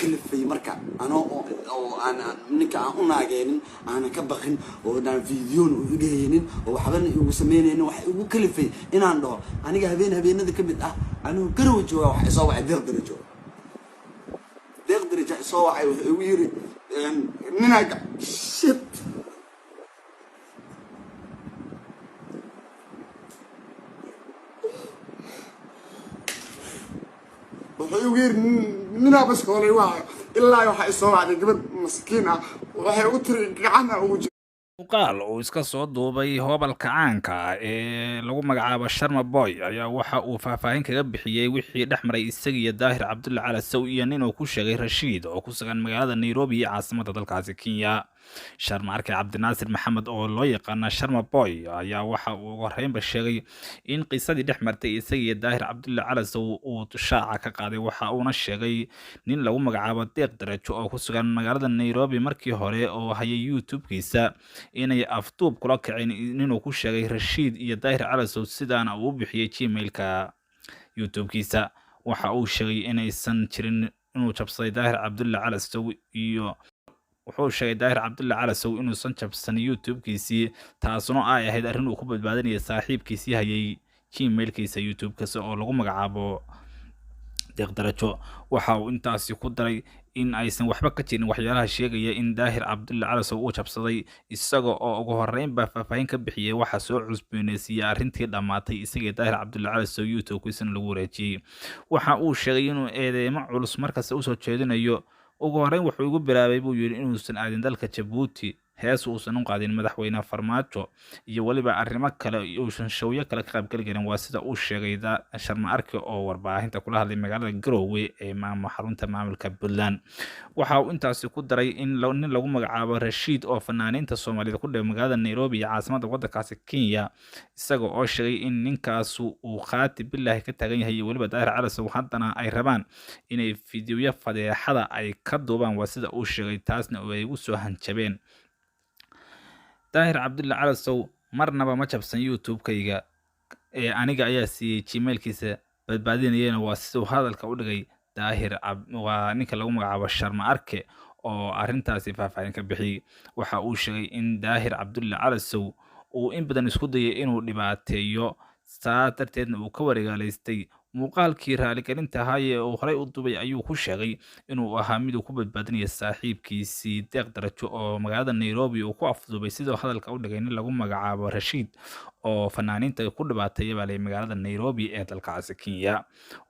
kalifay marka oo aan ninka aan u naageenin aan ka baqin oo aan fiidiyoon u dhigaynin oo waxban ugu sameynaynin wax ugu kalifay inaan dhaho aniga habeenada ka mid ah anigu garow jooga wax soo wacay deeq darajo soo wacay wuxuu igu yiri ninaga shit wuxuu yiri nina bas koolay waa ilaa waxa soo wacday gabadh maskiin ah waxay ugu tiri gacana ugu muuqaal uu iska soo duubay hobalka caanka ee lagu magacaabo Sharma Boy ayaa waxa uu faahfaahin kaga bixiyay wixii dhexmaray isaga iyo Daahir Cabdulle Cali Sow iyo nin uu ku sheegay Rashiid oo ku sugan magaalada Nairobi ee caasimadda dalkaasi Kenya. Sharma Arke Cabdinaasir Maxamed oo loo yaqaan Sharma Boy ayaa waxa uu horreynba sheegay in qisadii dhexmartay isaga iyo Daahir Cabdulle Cali Sow uu shaaca ka qaaday. Waxa uuna sheegay nin lagu magacaabo Deeq Darajo oo ku sugan magaalada Nairobi markii hore oo hayay YouTube-kiisa inay afduub kula kaceen inuu ku sheegay Rashiid iyo Daahir Cali Sow sidaana uu bixiyay Gmail-ka YouTube-kiisa. Waxa uu sheegay inaysan jirin inuu jabsaday Daahir Cabdulle Cali Sow iyo wuxuu sheegay Daahir Cabdulle Cali Sow inuusan jabsan YouTube-kiisii taasuna ay ahayd arrin uu ku badbaadinayay saaxiibkiisii hayay Gmail-kiisa YouTube-kaas oo lagu magacaabo Deeq Darajo. waxa uu intaasi ku daray in aysan waxba ka jirin waxyaalaha sheegaya in Daahir Cabdulle Cali Sow uu jabsaday isaga oo ugu horreynba faahfaahin ka bixiyay waxa soo cusboonaysiiyay arrintii dhamaatay isaga Daahir Cabdulle Cali Sow YouTube-kiisana lagu wareejiyay. Waxa uu sheegay inuu eedeymo culus markaas u soo jeedinayo. ugu horreyn wuxuu ugu bilaabay buu yiri inuusan aadin dalka Djibouti hees uusan u qaadin madaxweynaha Farmaajo iyo waliba arrimo kale uusan showyo kale ka qaybgali karin. waa sida uu sheegay Sharma Arke oo warbaahinta kula hadlay magaalada Garowe ee xarunta maamulka Puntland. waxa uu intaasi ku daray in nin lagu magacaabo Rashiid oo fanaaniinta Soomaaliyeed ku dhex magaalada Nairobi iyo caasimadda waddankaasi Kenya isaga oo sheegay in ninkaas uu qaati billahi ka tagan yahay waliba Daahir Cali Sow haddana ay rabaan inay fiidiyoyo fadeexada ay ka duubaan. waa sida uu sheegay taasna oo ay ugu soo hanjabeen. Daahir Cabdulle Cali Sow marnaba ma jabsan YouTube-kayga ee aniga ayaa siiyay Gmail-kiisa badbaadinayna. waa sidoo hadalka u dhigay Daahir waa ninka lagu magacaabo Sharma Arke oo arrintaasi faahfaahin ka bixiyay. waxa uu sheegay in Daahir Cabdulle Cali Sow uu in badan isku dayay inuu dhibaateeyo saa darteedna uu ka wareegaalaystay. muuqaalkii raaligelinta ahaa ee uu horey u dubay ayuu ku sheegay inuu ahaa mid uu ku badbaadinaya saaxiibkiisii Deeq Darajo oo magaalada Nairobi uu ku afduubay sidoo hadalka u dhigay nin lagu magacaabo Rashiid oo fanaaniinta ku dhibaateeyay baa lay magaalada Nairobi ee dalkaasi Kenya.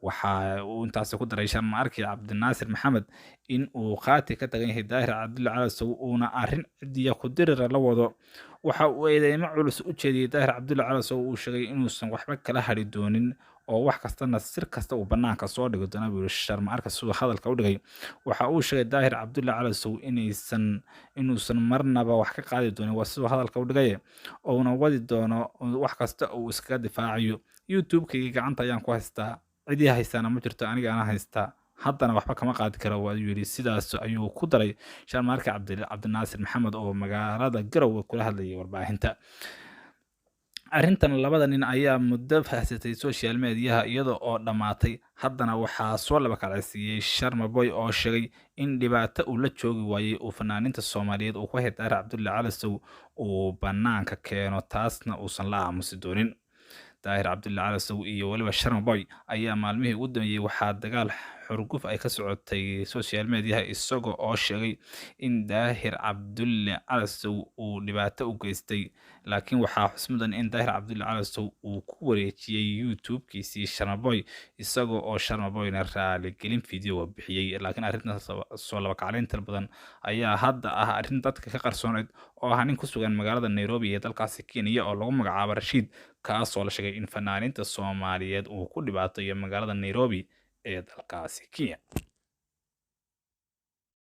waxa uu intaas ku daray Sharma Arke Cabdinaasir Maxamed in uu qaati ka tagan yahay Daahir Cabdulle Cali Sow uuna arrin cidiya ku dirir la wado. waxa uu eedeymo culus u jeediyay Daahir Cabdulle Cali Sow uu sheegay inuusan waxba kala hari doonin oo wax kastana sir kasta uu banaanka soo dhigo doona buu Sharma Arke sidoo hadalka u dhigay. waxa uu sheegay Daahir Cabdulle Cali Sow inuusan marnaba wax ka qaadi doonin. waa sidoo hadalka u dhigay oo una wadi doono wax kasta uu iskaga difaacayo. YouTube-kayga gacanta ayaan ku haystaa cidii haysana ma jirto aniga aan haystaa haddana waxba kama qaadi karo. waa yiri sidaas ayuu ku daray Sharma Arke Cabdinaasir Maxamed oo magaalada Garowe kula hadlayay warbaahinta. arrintan labada nin ayaa muddo faahfaahsatay social media iyada oo dhamaatay. haddana waxaa soo laba kacaysiiyay Sharma Boy oo sheegay in dhibaato uu la joogi waayay uu fanaaniinta Soomaaliyeed uu ku hayay Daahir Cabdulle Cali Sow uu banaanka keeno taasna uusan la aamusi doonin. Daahir Cabdulle Cali Sow iyo waliba Sharma Boy ayaa maalmihii ugu dambeeyay waxaa dagaal xurguf ay ka socotay social media isagoo oo sheegay in Daahir Cabdulle Cali Sow uu dhibaato u geystay. laakiin waxaa xusmudan in Daahir Cabdulle Cali Sow uu ku wareejiyay YouTube-kiisii Sharma Boy isagoo oo Sharma Boyna raaligelin fiidiyoo bixiyay. laakiin arrintaas soo laba kacleynta badan ayaa hadda ah arrin dadka ka qarsooneed oo ah nin ku sugan magaalada Nairobi ee dalkaasi Kenya oo lagu magacaabo Rashiid kaasoo la sheegay in fanaaniinta Soomaaliyeed uu ku dhibaateeyo magaalada Nairobi ee dalkaasi Kenya.